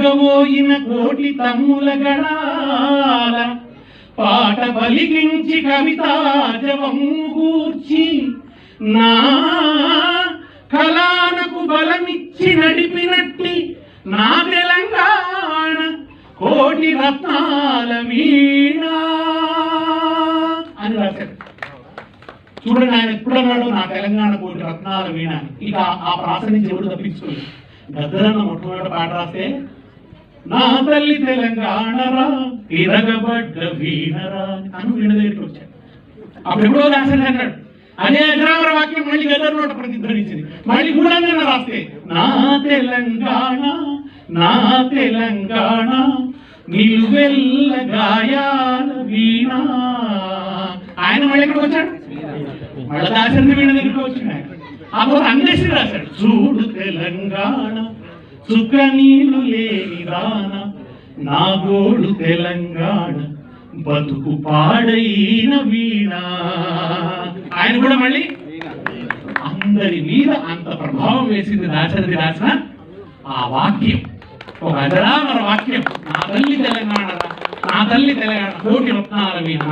మూగవోయిన కోటి తమ్ముల గళాల పాట పలికించి కవితాజవము గూర్చి నా కళానకు బలమిచ్చి నడిపినట్టి నా తెలంగాణ కోటి రత్నాల వీణ అని రాశాడు. చూడండి, ఆయన ఎప్పుడన్నాడు నా తెలంగాణ కోటి రత్నాల వీణ అని. ఇక ఆ ప్రాస నుంచి ఎవరు తప్పించుకోలేదు. గద్దరన్న మొట్టమొదటి పాట రాస్తే నా తల్లి తెలంగాణరా తిరగబడ్డ వీణరా అని వీణ దగ్గరికి వచ్చాడు. అప్పుడు ఎప్పుడో రాశాడు అన్నాడు. అదే అగ్రామర వాక్యం మళ్ళీ గద్దర్ నోట ప్రతిధ్వనించింది. మళ్ళీ గూఢంగా రాస్తే నా తెలంగాణ నా తెలంగాణ నిలువెల్ల గాయాల వీణ. ఆయన మళ్ళీ ఎక్కడికి వచ్చాడు, మళ్ళీ దాశరథి వీణ దగ్గరికి వచ్చింది. ఆయన ఆ తర్వాత అందేసి రాశాడు. చూడు తెలంగాణ చుక్క నీళ్లు లేని దాన నా గోడు తెలంగాణ బతుకు పాడైన వీణ. ఆయన కూడా మళ్ళీ అందరి మీద అంత ప్రభావం వేసింది దాశరథి రాసిన ఆ వాక్యం. ఒక అజరామర వాక్యం. నా తల్లి తెలంగాణ నా తల్లి తెలంగాణ కోటి రత్నాల వీణ.